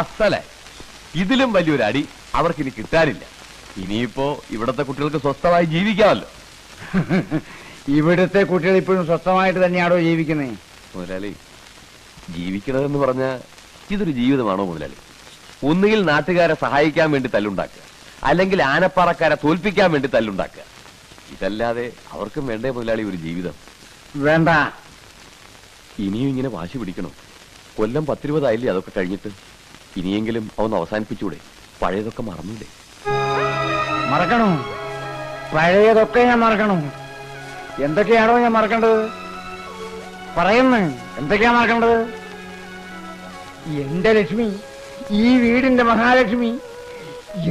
അസലെ ഇതിലും വലിയൊരു അടി അവർക്ക് ഇനി കിട്ടാനില്ല. ഇനിയിപ്പോ ഇവിടത്തെ കുട്ടികൾക്ക് സ്വസ്ഥമായി ജീവിക്കാമല്ലോ. ഇവിടുത്തെ കുട്ടികൾ ഇപ്പോഴും സ്വസ്ഥമായിട്ട് തന്നെയാണോ ജീവിക്കുന്നത്? മുതലാളി, ജീവിക്കണമെന്ന് പറഞ്ഞ ഇതൊരു ജീവിതമാണോ മുതലാളി? ഒന്നുകിൽ നാട്ടുകാരെ സഹായിക്കാൻ വേണ്ടി തല്ലുണ്ടാക്കുക, അല്ലെങ്കിൽ ആനപ്പാറക്കാരെ തോൽപ്പിക്കാൻ വേണ്ടി തല്ലുണ്ടാക്കുക. ഇതല്ലാതെ അവർക്കും വേണ്ടേ മുതലാളി ഒരു ജീവിതം? വേണ്ട. ഇനിയും ഇങ്ങനെ വാശി പിടിക്കണോ? കൊല്ലം 10-20 ആയില്ലേ അതൊക്കെ കഴിഞ്ഞിട്ട്? ഇനിയെങ്കിലും അവന്ന് അവസാനിപ്പിച്ചൂടെ? പഴയതൊക്കെ മറന്നൂടെ? മറക്കണോ? പഴയതൊക്കെ ഞാൻ മറക്കണോ? എന്തൊക്കെയാണോ ഞാൻ മറക്കേണ്ടത്? പറയുന്നു, എന്തൊക്കെയാ മറക്കേണ്ടത്? എന്റെ ലക്ഷ്മി, ഈ വീടിന്റെ മഹാലക്ഷ്മി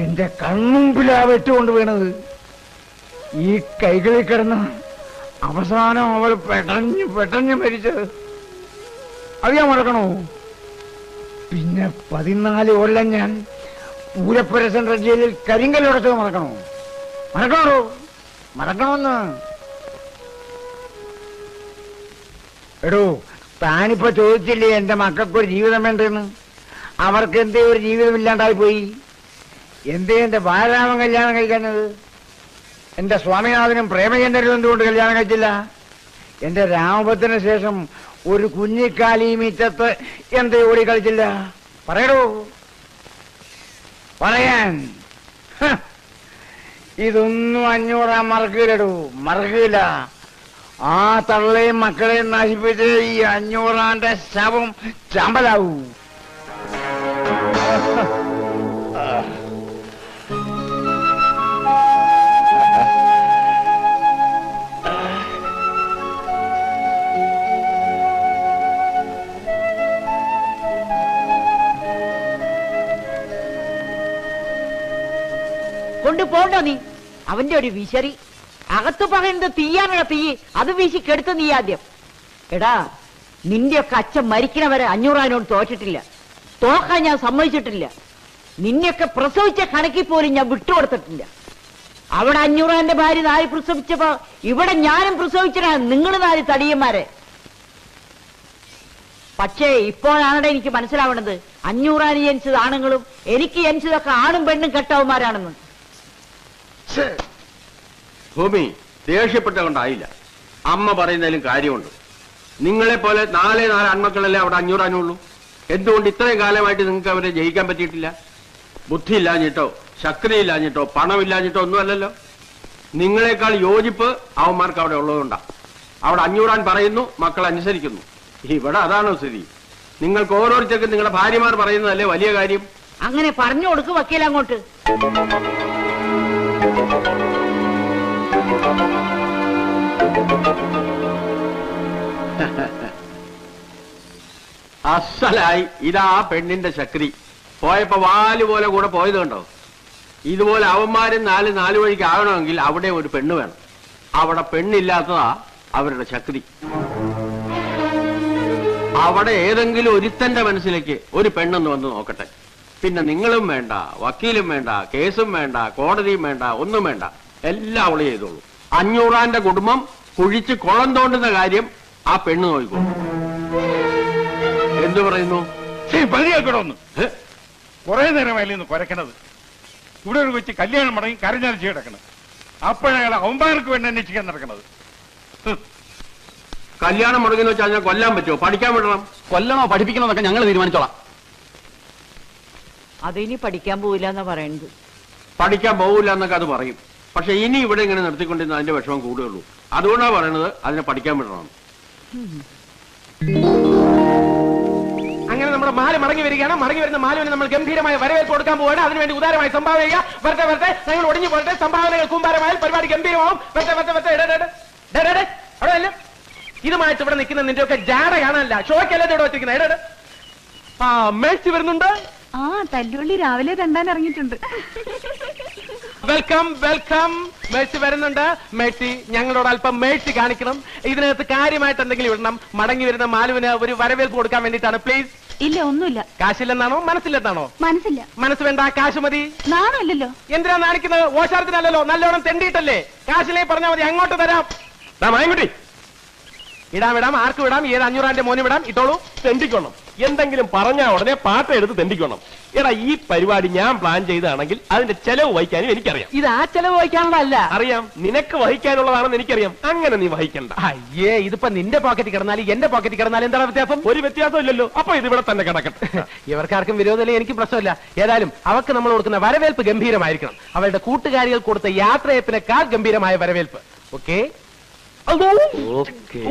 എന്റെ കൺമുമ്പിലാ വെട്ടുകൊണ്ട് വീണത്. ഈ കൈകളിൽ കിടന്ന് അവസാനം അവൾ പെട്ടഞ്ഞ് മരിച്ചത് അത് ഞാൻ മറക്കണോ? പിന്നെ 14 കൊല്ലം ഞാൻ പൂരപ്പുര സെൻട്രൽ ജയിലിൽ കരിങ്കല്ലുടച്ചത് മറക്കണോ? മറക്കണോ? മറക്കണമെന്ന്. എടോ, താനിപ്പോ ചോദിച്ചില്ലേ എന്റെ മക്കൾക്കൊരു ജീവിതം വേണ്ടെന്ന്? അവർക്ക് എന്തേ ഒരു ജീവിതമില്ലാണ്ടായി പോയി? എന്തേ എന്റെ ബാലരാമൻ കല്യാണം കഴിക്കുന്നത്? എന്റെ സ്വാമിനാഥനും പ്രേമചന്ദ്രനും എന്തുകൊണ്ട് കല്യാണം കഴിച്ചില്ല? എന്റെ രാമഭദ്രന് ശേഷം ഒരു കുഞ്ഞിക്കാലി മീറ്റത്ത് എന്തേ ഓടി കളിച്ചില്ല? പറയടോ, പറയാൻ. ഇതൊന്നും 500 മറക്കില്ലടോ, മറക്കില്ല. ആ തള്ളയും മക്കളെയും നശിപ്പിച്ച് ഈ 500 ശവം ചമ്പലാവൂ. കൊണ്ടുപോണ്ടോ നീ? അവന്റെ ഒരു വിശറി. അകത്ത് പകരുന്നത് തീയാനുള്ള തീ, അത് വീശി കെടുത്ത നീ ആദ്യം. എടാ, നിന്റെയൊക്കെ അച്ഛൻ മരിക്കണവരെ 500 തോറ്റിട്ടില്ല, തോക്കാൻ ഞാൻ സമ്മതിച്ചിട്ടില്ല. നിന്നെയൊക്കെ പ്രസവിച്ച കണക്കിൽ പോലും ഞാൻ വിട്ടുകൊടുത്തിട്ടില്ല. അവിടെ 500 ഭാര്യ 4 പ്രസവിച്ചപ്പോ ഇവിടെ ഞാനും പ്രസവിച്ചതാ, നിങ്ങൾ 4 തടിയന്മാരെ. പക്ഷേ ഇപ്പോഴാണ് എനിക്ക് മനസ്സിലാവണത് 500 ജനിച്ചത് ആണുങ്ങളും എനിക്ക് ജനിച്ചതൊക്കെ ആണും പെണ്ണും കെട്ടവന്മാരാണെന്ന്. ഭൂമി ദേഷ്യപ്പെട്ട കൊണ്ടായില്ല, അമ്മ പറയുന്നതിലും കാര്യമുണ്ട്. നിങ്ങളെപ്പോലെ 4 ആൺമക്കളല്ലേ അവിടെ 500 ഉള്ളൂ. എന്തുകൊണ്ട് ഇത്രയും കാലമായിട്ട് നിങ്ങൾക്ക് അവരെ ജയിക്കാൻ പറ്റിയിട്ടില്ല? ബുദ്ധി ഇല്ലാഞ്ഞിട്ടോ ശക്തി ഇല്ലാഞ്ഞിട്ടോ പണമില്ലാഞ്ഞിട്ടോ ഒന്നുമല്ലല്ലോ. നിങ്ങളെക്കാൾ യോജിപ്പ് അവന്മാർക്ക് അവിടെ ഉള്ളതുകൊണ്ടാ. അവിടെ 500 പറയുന്നു, മക്കൾ അനുസരിക്കുന്നു. ഇവിടെ അതാണോ സ്ഥിതി? നിങ്ങൾക്ക് ഓരോരുത്തർക്കും നിങ്ങളുടെ ഭാര്യമാർ പറയുന്നതല്ലേ വലിയ കാര്യം? അങ്ങനെ പറഞ്ഞു കൊടുക്ക് വക്കീൽ അങ്ങോട്ട്. അസലായി. ഇതാ പെണ്ണിന്റെ ശക്തി. പോയപ്പോ വാല് പോലെ കൂടെ പോയത് കണ്ടോ? ഇതുപോലെ അവന്മാരും 4 വഴിക്ക് ആകണമെങ്കിൽ അവിടെ ഒരു പെണ്ണ് വേണം. അവിടെ പെണ്ണില്ലാത്തതാ അവരുടെ ശക്തി. അവിടെ ഏതെങ്കിലും ഒരുത്തന്റെ മനസ്സിലേക്ക് ഒരു പെണ്ണെന്ന് വന്ന് നോക്കട്ടെ. പിന്നെ നിങ്ങളും വേണ്ട, വക്കീലും വേണ്ട, കേസും വേണ്ട, കോടതിയും വേണ്ട, ഒന്നും വേണ്ട. എല്ലാം അവള് ചെയ്തോളൂ. 500 കുടുംബം കുഴിച്ച് കുളം തോണ്ടുന്ന കാര്യം ആ പെണ്ണ് നോക്കിക്കോളൂ. എന്തു പറയുന്നു? പതിയാക്കണമെന്ന് കുറെ നേരമായില്ലെന്ന് കുരക്കണത്. ഇവിടെ ഒരു വെച്ച് കല്യാണം മടങ്ങി കരഞ്ഞരച്ച് കിടക്കണത്. അപ്പോഴയാളെ അവന്മാർക്ക് വേണ്ടി അന്വേഷിക്കാൻ നടക്കണത്. കല്യാണം മുടങ്ങുന്ന വെച്ചാൽ ഞാൻ കൊല്ലാൻ പറ്റുമോ? പഠിക്കാൻ വിടണം. കൊല്ലണോ പഠിപ്പിക്കണോ എന്നൊക്കെ ഞങ്ങൾ തീരുമാനിച്ചോളാം. അതിനി പഠിക്കാൻ പോവില്ല എന്നാ പറയുന്നത്. പഠിക്കാൻ പോകില്ല എന്നൊക്കെ അത് പറയും. പക്ഷെ ഇനി ഇവിടെ ഇങ്ങനെ നിർത്തിക്കൊണ്ടിരുന്ന അതിന്റെ വിഷമം കൂടുകയുള്ളൂ. അതുകൊണ്ടാണ് പറയണത് അതിനെ പഠിക്കാൻ വിടണം. അങ്ങനെ നമ്മുടെ മാല് മടങ്ങി വരികയാണ്. മടങ്ങി വരുന്ന മാലുവിന് നമ്മൾ ഗംഭീരമായ വരവേൽപ്പ് കൊടുക്കാൻ പോവുകയാണ്. അതിനുവേണ്ടി ഉദാരമായി സംഭാവന ചെയ്യുക. വെറുതെ ഞങ്ങൾ ഒടിഞ്ഞു പോകട്ടെ. സംഭാവനകൾ കൂമ്പാരമായാൽ പരിപാടി ഗംഭീരമാവും. അവിടെ ഇതുമായിട്ട് ഇവിടെ നിൽക്കുന്ന നിന്റെ ഒക്കെ ജാട കാണാനല്ല, ഷോയ്ക്കല്ലേ ഇവിടെ വെച്ചിരിക്കുന്നത്. ആ മേഴ്സി വരുന്നുണ്ട്. ആ തല്ലുള്ളി രാവിലെ തണ്ടാൻ ഇറങ്ങിയിട്ടുണ്ട്. Welcome welcome. മേഴ്സി വരുന്നുണ്ട്. മേഴ്സി, ഞങ്ങളോട് അല്പം മേഴ്സി കാണിക്കണം. ഇതിനകത്ത് കാര്യമായിട്ട് എന്തെങ്കിലും ഇടണം. മടങ്ങി വരുന്ന മാലുവിന് ഒരു വരവേൽപ്പ് കൊടുക്കാൻ വേണ്ടിയിട്ടാണ്. പ്ലീസ്. ഇല്ല, ഒന്നുമില്ല. കാശില്ലെന്നാണോ മനസ്സില്ലെന്നാണോ? മനസ്സില്ല. മനസ്സ് വേണ്ട, കാശ് മതി. നാണല്ലോ. എന്തിനാ നാണിക്കുന്നത്? ഓശാരത്തിനല്ലോ, നല്ലോണം തെണ്ടിയിട്ടല്ലേ. കാശിലേ പറഞ്ഞാൽ മതി, അങ്ങോട്ട് തരാം. മായൻകുട്ടി, ഇടാം, ആർക്ക് വിടാം? ഏത് 500 മോന് വിടാം? ഇട്ടോളൂ, തെണ്ടിക്കൊള്ളും. എന്തെങ്കിലും പറഞ്ഞാ ഉടനെ പാട്ട എടുത്ത് തെണ്ടിക്കണം. എടാ ഈ പരിപാടി ഞാൻ പ്ലാൻ ചെയ്താണെങ്കിൽ അതിന്റെ ചെലവ് വഹിക്കാനും എനിക്കറിയാം. ഇത് ആ ചെലവ് വഹിക്കാനുള്ളതല്ല. അറിയാം, നിനക്ക് വഹിക്കാനുള്ളതാണെന്ന് എനിക്കറിയാം. അങ്ങനെ നീ വഹിക്കണ്ട. അയ്യേ, ഇതിപ്പോ നിന്റെ പോക്കറ്റിൽ കിടന്നാലും എന്റെ പോക്കറ്റിൽ കിടന്നാലും എന്താണ് വ്യത്യാസം? ഒരു വ്യത്യാസം ഇല്ലല്ലോ. അപ്പൊ ഇത് ഇവിടെ തന്നെ കിടക്കട്ടെ. ഇവർക്കാർക്കും വിരോധമില്ല, എനിക്ക് പ്രശ്നമില്ല. ഏതായാലും അവർക്ക് നമ്മൾ കൊടുക്കുന്ന വരവേൽപ്പ് ഗംഭീരമായിരിക്കണം. അവരുടെ കൂട്ടുകാരികൾ കൊടുത്ത യാത്രയപ്പിനേക്കാൾ ഗംഭീരമായ വരവേൽപ്പ്. Okay okay